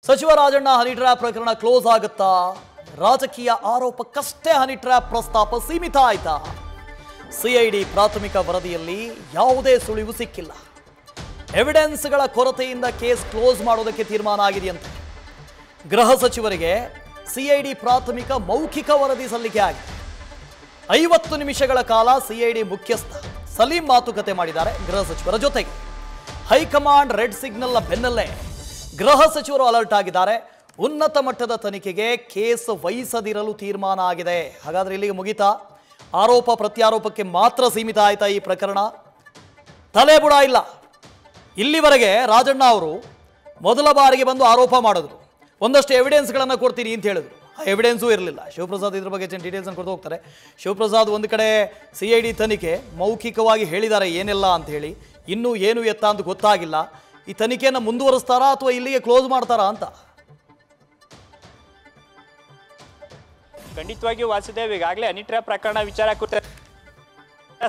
ಸಚಿವ Rajanna honey trap ಪ್ರಕರಣ close ಆಗುತ್ತಾ? ರಾಜಕೀಯ ಆರೋಪಕ್ಕಷ್ಟೇ ಹನಿ ಟ್ರ್ಯಾಪ್ ಪ್ರಸ್ತಾಪ ಸೀಮಿತ ಆಯ್ತಾ? ಸಿಐಡಿ ಪ್ರಾಥಮಿಕ ವರದಿಯಲ್ಲಿ ಯಾವುದೇ ಸುಳಿವು ಸಿಕ್ಕಿಲ್ಲ. ಎವಿಡೆನ್ಸ್ಗಳ ಕೊರತೆಯಿಂದ ಕೇಸ್ ಕ್ಲೋಸ್ ಮಾಡೋದಕ್ಕೆ ತೀರ್ಮಾನ ಆಗಿದೆಯಂತೆ. ಗೃಹ ಸಚಿವರಿಗೆ ಸಿಐಡಿ ಪ್ರಾಥಮಿಕ ಮೌಖಿಕ ವರದಿ ಸಲ್ಲಿಕೆ ಆಗಿದೆ. 50 ನಿಮಿಷಗಳ ಕಾಲ ಸಿಐಡಿ ಮುಖ್ಯಸ್ಥ ಸಲೀಂ ಮಾತುಕತೆ ಮಾಡಿದ್ದಾರೆ ಗೃಹ ಸಚಿವರ ಜೊತೆಗೆ. ಹೈಕಮಾಂಡ್ ರೆಡ್ ಸಿಗ್ನಲ್ನ ಬೆನ್ನಲ್ಲೇ ಗೃಹ ಸಚಿವರು ಅಲರ್ಟ್ ಆಗಿದ್ದಾರೆ. ಉನ್ನತ ಮಟ್ಟದ ತನಿಖೆಗೆ ಕೇಸ್ ವಹಿಸದಿರಲು ತೀರ್ಮಾನ ಆಗಿದೆ. ಹಾಗಾದ್ರೆ ಇಲ್ಲಿಗೆ ಮುಗಿತಾ? ಆರೋಪ ಪ್ರತ್ಯಾರೋಪಕ್ಕೆ ಮಾತ್ರ ಸೀಮಿತ ಆಯ್ತಾ ಈ ಪ್ರಕರಣ? ತಲೆಬುಡ ಇಲ್ಲ. ಇಲ್ಲಿವರೆಗೆ ರಾಜಣ್ಣ ಅವರು ಮೊದಲ ಬಾರಿಗೆ ಬಂದು ಆರೋಪ ಮಾಡಿದ್ರು, ಒಂದಷ್ಟು ಎವಿಡೆನ್ಸ್ಗಳನ್ನು ಕೊಡ್ತೀನಿ ಅಂತ ಹೇಳಿದ್ರು. ಆ ಎವಿಡೆನ್ಸೂ ಇರಲಿಲ್ಲ. ಶಿವಪ್ರಸಾದ್ ಇದ್ರ ಬಗ್ಗೆ ಡೀಟೇಲ್ಸ್ ಕೊಡ್ತಾ ಹೋಗ್ತಾರೆ. ಶಿವಪ್ರಸಾದ್, ಒಂದು ಕಡೆ ಸಿಐಡಿ ತನಿಖೆ ಮೌಖಿಕವಾಗಿ ಹೇಳಿದ್ದಾರೆ ಏನೆಲ್ಲ ಅಂತ ಹೇಳಿ, ಇನ್ನೂ ಏನು ಎತ್ತ ಅಂತ ಗೊತ್ತಾಗಿಲ್ಲ. ಈ ತನಿಖೆಯನ್ನು ಮುಂದುವರಿಸ್ತಾರಾ ಅಥವಾ ಇಲ್ಲಿಗೆ ಕ್ಲೋಸ್ ಮಾಡ್ತಾರಾ ಅಂತ? ಖಂಡಿತವಾಗಿಯೂ ವಾಸುದೇವ್, ಈಗಾಗಲೇ ಹನಿ ಟ್ರ್ಯಾಪ್ ಪ್ರಕರಣ ವಿಚಾರ ಕುರಿತ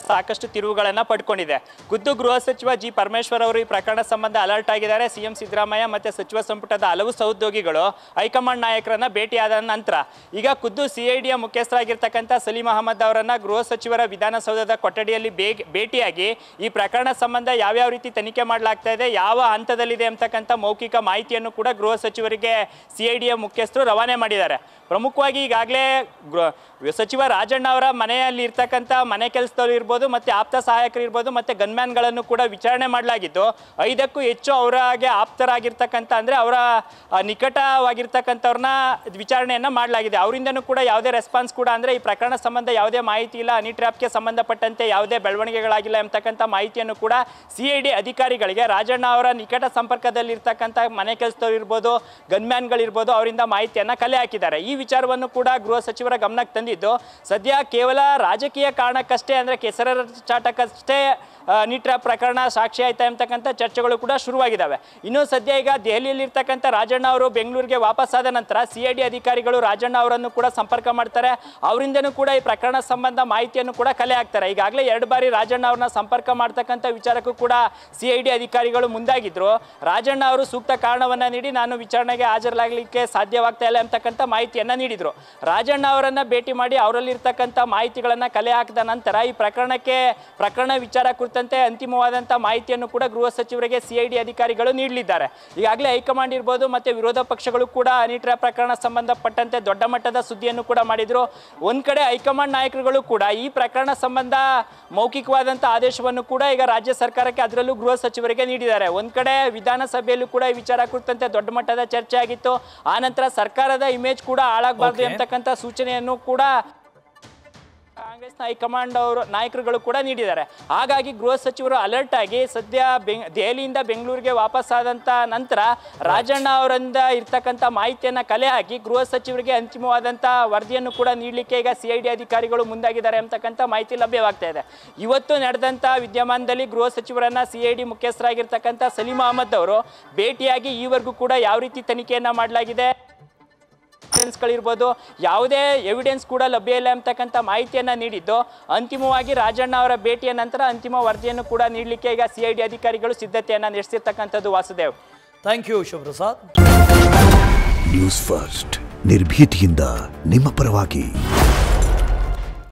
ಸಾಕಷ್ಟು ತಿರುವುಗಳನ್ನು ಪಡ್ಕೊಂಡಿದೆ. ಖುದ್ದು ಗೃಹ ಸಚಿವ ಜಿ ಪರಮೇಶ್ವರ್ ಅವರು ಈ ಪ್ರಕರಣ ಸಂಬಂಧ ಅಲರ್ಟ್ ಆಗಿದ್ದಾರೆ. ಸಿಎಂ ಸಿದ್ದರಾಮಯ್ಯ ಮತ್ತು ಸಚಿವ ಸಂಪುಟದ ಹಲವು ಸಹೋದ್ಯೋಗಿಗಳು ಹೈಕಮಾಂಡ್ ನಾಯಕರನ್ನ ಭೇಟಿಯಾದ ನಂತರ ಈಗ ಖುದ್ದು ಸಿಐಡಿಯ ಮುಖ್ಯಸ್ಥರಾಗಿರ್ತಕ್ಕಂಥ ಸಲೀಂ ಅಹಮದ್ ಅವರನ್ನ ಗೃಹ ಸಚಿವರ ವಿಧಾನಸೌಧದ ಕೊಠಡಿಯಲ್ಲಿ ಭೇಟಿಯಾಗಿ ಈ ಪ್ರಕರಣ ಸಂಬಂಧ ಯಾವ್ಯಾವ ರೀತಿ ತನಿಖೆ ಮಾಡಲಾಗ್ತಾ ಇದೆ, ಯಾವ ಹಂತದಲ್ಲಿದೆ ಅಂತಕ್ಕಂಥ ಮೌಖಿಕ ಮಾಹಿತಿಯನ್ನು ಕೂಡ ಗೃಹ ಸಚಿವರಿಗೆ ಸಿಐಡಿಯ ಮುಖ್ಯಸ್ಥರು ರವಾನೆ ಮಾಡಿದ್ದಾರೆ. ಪ್ರಮುಖವಾಗಿ ಈಗಾಗಲೇ ಸಚಿವ ರಾಜಣ್ಣ ಅವರ ಮನೆಯಲ್ಲಿ ಇರ್ತಕ್ಕಂಥ ಮನೆ ಕೆಲಸದವರು ಇರ್ಬೋದು, ಮತ್ತು ಆಪ್ತ ಸಹಾಯಕರು ಇರ್ಬೋದು, ಮತ್ತು ಗನ್ಮ್ಯಾನ್ಗಳನ್ನು ಕೂಡ ವಿಚಾರಣೆ ಮಾಡಲಾಗಿದ್ದು 5ಕ್ಕೂ ಹೆಚ್ಚು ಅವರಾಗೆ ಆಪ್ತರಾಗಿರ್ತಕ್ಕಂಥ ಅಂದರೆ ಅವರ ನಿಕಟವಾಗಿರ್ತಕ್ಕಂಥವ್ರನ್ನ ವಿಚಾರಣೆಯನ್ನು ಮಾಡಲಾಗಿದೆ. ಅವರಿಂದನೂ ಕೂಡ ಯಾವುದೇ ರೆಸ್ಪಾನ್ಸ್ ಕೂಡ ಅಂದರೆ ಈ ಪ್ರಕರಣ ಸಂಬಂಧ ಯಾವುದೇ ಮಾಹಿತಿ ಇಲ್ಲ, ಹನಿ ಟ್ರ್ಯಾಪ್ಗೆ ಸಂಬಂಧಪಟ್ಟಂತೆ ಯಾವುದೇ ಬೆಳವಣಿಗೆಗಳಾಗಿಲ್ಲ ಎಂಬತಕ್ಕಂಥ ಮಾಹಿತಿಯನ್ನು ಕೂಡ ಸಿಐಡಿ ಅಧಿಕಾರಿಗಳಿಗೆ ರಾಜಣ್ಣ ಅವರ ನಿಕಟ ಸಂಪರ್ಕದಲ್ಲಿರ್ತಕ್ಕಂಥ ಮನೆ ಕೆಲಸದವರು ಇರ್ಬೋದು, ಗನ್ಮ್ಯಾನ್ಗಳಿರ್ಬೋದು, ಅವರಿಂದ ಮಾಹಿತಿಯನ್ನು ಕಲೆ ಹಾಕಿದ್ದಾರೆ. ಈ ವಿಚಾರವನ್ನು ಕೂಡ ಗೃಹ ಸಚಿವರ ಗಮನಕ್ಕೆ ತಂದಿದ್ದು, ಸದ್ಯ ಕೇವಲ ರಾಜಕೀಯ ಕಾರಣಕ್ಕಷ್ಟೇ ಅಂದರೆ ಕೆಸರ ಚಾಟಕ್ಕಷ್ಟೇ ಹನಿ ಟ್ರ್ಯಾಪ್ ಪ್ರಕರಣ ಸಾಕ್ಷಿ ಆಯ್ತಾ ಎಂಬತಕ್ಕಂಥ ಚರ್ಚೆಗಳು ಕೂಡ ಶುರುವಾಗಿದ್ದಾವೆ. ಇನ್ನು ಸದ್ಯ ಈಗ ದೆಹಲಿಯಲ್ಲಿರ್ತಕ್ಕಂಥ ರಾಜಣ್ಣ ಅವರು ಬೆಂಗಳೂರಿಗೆ ವಾಪಸ್ಸಾದ ನಂತರ ಸಿಐಡಿ ಅಧಿಕಾರಿಗಳು ರಾಜಣ್ಣ ಅವರನ್ನು ಕೂಡ ಸಂಪರ್ಕ ಮಾಡ್ತಾರೆ. ಅವರಿಂದನೂ ಕೂಡ ಈ ಪ್ರಕರಣ ಸಂಬಂಧ ಮಾಹಿತಿಯನ್ನು ಕೂಡ ಕಲೆ ಹಾಕ್ತಾರೆ. ಈಗಾಗಲೇ 2 ಬಾರಿ ರಾಜಣ್ಣ ಅವ್ರನ್ನ ಸಂಪರ್ಕ ಮಾಡ್ತಕ್ಕಂಥ ವಿಚಾರಕ್ಕೂ ಕೂಡ ಸಿಐಡಿ ಅಧಿಕಾರಿಗಳು ಮುಂದಾಗಿದ್ರು. ರಾಜಣ್ಣ ಅವರು ಸೂಕ್ತ ಕಾರಣವನ್ನು ನೀಡಿ ನಾನು ವಿಚಾರಣೆಗೆ ಹಾಜರಾಗಲಿಕ್ಕೆ ಸಾಧ್ಯವಾಗ್ತಾ ಇಲ್ಲ ಎಂಬತಕ್ಕಂಥ ಮಾಹಿತಿಯನ್ನು ನೀಡಿದರು. ರಾಜಣ್ಣ ಅವರನ್ನು ಭೇಟಿ ಮಾಡಿ ಅವರಲ್ಲಿರ್ತಕ್ಕಂಥ ಮಾಹಿತಿಗಳನ್ನು ಕಲೆ ಹಾಕಿದ ನಂತರ ಈ ಪ್ರಕರಣ ವಿಚಾರ ಕುರಿತಂತೆ ಅಂತಿಮವಾದಂಥ ಮಾಹಿತಿಯನ್ನು ಕೂಡ ಗೃಹ ಸಚಿವರಿಗೆ ಸಿಐಡಿ ಅಧಿಕಾರಿಗಳು ನೀಡಲಿದ್ದಾರೆ. ಈಗಾಗಲೇ ಹೈಕಮಾಂಡ್ ಇರ್ಬೋದು ಮತ್ತು ವಿರೋಧ ಪಕ್ಷಗಳು ಕೂಡ ಹನಿ ಟ್ರ್ಯಾಪ್ ಪ್ರಕರಣ ಸಂಬಂಧಪಟ್ಟಂತೆ ದೊಡ್ಡ ಮಟ್ಟದ ಸುದ್ದಿಯನ್ನು ಕೂಡ ಮಾಡಿದ್ರು. ಒಂದು ಕಡೆ ಹೈಕಮಾಂಡ್ ನಾಯಕರುಗಳು ಕೂಡ ಈ ಪ್ರಕರಣ ಸಂಬಂಧ ಮೌಖಿಕವಾದಂಥ ಆದೇಶವನ್ನು ಕೂಡ ಈಗ ರಾಜ್ಯ ಸರ್ಕಾರಕ್ಕೆ, ಅದರಲ್ಲೂ ಗೃಹ ಸಚಿವರಿಗೆ ನೀಡಿದ್ದಾರೆ. ಒಂದು ಕಡೆ ವಿಧಾನಸಭೆಯಲ್ಲೂ ಕೂಡ ಈ ವಿಚಾರ ಕುರಿತಂತೆ ದೊಡ್ಡ ಮಟ್ಟದ ಚರ್ಚೆ ಆಗಿತ್ತು. ಆನಂತರ ಸರ್ಕಾರದ ಇಮೇಜ್ ಕೂಡ ಹಾಳಾಗಬಾರ್ದು ಎಂಬತಕ್ಕಂಥ ಸೂಚನೆಯನ್ನು ಕೂಡ ಕಾಂಗ್ರೆಸ್ನ ಹೈಕಮಾಂಡ್ ನಾಯಕರುಗಳು ಕೂಡ ನೀಡಿದ್ದಾರೆ. ಹಾಗಾಗಿ ಗೃಹ ಸಚಿವರು ಅಲರ್ಟ್ ಆಗಿ ಸದ್ಯ ದೆಹಲಿಯಿಂದ ಬೆಂಗಳೂರಿಗೆ ವಾಪಸ್ಸಾದಂಥ ನಂತರ ರಾಜಣ್ಣ ಅವರಿಂದ ಇರ್ತಕ್ಕಂಥ ಮಾಹಿತಿಯನ್ನು ಕಲೆ ಹಾಕಿ ಗೃಹ ಸಚಿವರಿಗೆ ಅಂತಿಮವಾದಂಥ ವರದಿಯನ್ನು ಕೂಡ ನೀಡಲಿಕ್ಕೆ ಈಗ ಸಿಐಡಿ ಅಧಿಕಾರಿಗಳು ಮುಂದಾಗಿದ್ದಾರೆ ಅಂತಕ್ಕಂಥ ಮಾಹಿತಿ ಲಭ್ಯವಾಗ್ತಾ ಇದೆ. ಇವತ್ತು ನಡೆದಂಥ ವಿದ್ಯಮಾನದಲ್ಲಿ ಗೃಹ ಸಚಿವರನ್ನ ಸಿಐಡಿ ಮುಖ್ಯಸ್ಥರಾಗಿರ್ತಕ್ಕಂಥ ಸಲೀಂ ಅಹಮದ್ ಅವರು ಭೇಟಿಯಾಗಿ ಈವರೆಗೂ ಕೂಡ ಯಾವ ರೀತಿ ತನಿಖೆಯನ್ನು ಮಾಡಲಾಗಿದೆ, ಗಳಿರ್ಬೋದು, ಯಾವುದೇ ಎವಿಡೆನ್ಸ್ ಕೂಡ ಲಭ್ಯ ಇಲ್ಲ ಅಂತಕ್ಕಂಥ ಮಾಹಿತಿಯನ್ನು ನೀಡಿದ್ದು, ಅಂತಿಮವಾಗಿ ರಾಜಣ್ಣ ಅವರ ಭೇಟಿಯ ನಂತರ ಅಂತಿಮ ವರದಿಯನ್ನು ಕೂಡ ನೀಡಲಿಕ್ಕೆ ಈಗ ಸಿಐಡಿ ಅಧಿಕಾರಿಗಳು ಸಿದ್ಧತೆಯನ್ನು ನಡೆಸಿರ್ತಕ್ಕಂಥದ್ದು. Vasudev, thank you Shivaprasad. News First, ನಿರ್ಭೀತಿಯಿಂದ ನಿಮ್ಮ ಪರವಾಗಿ.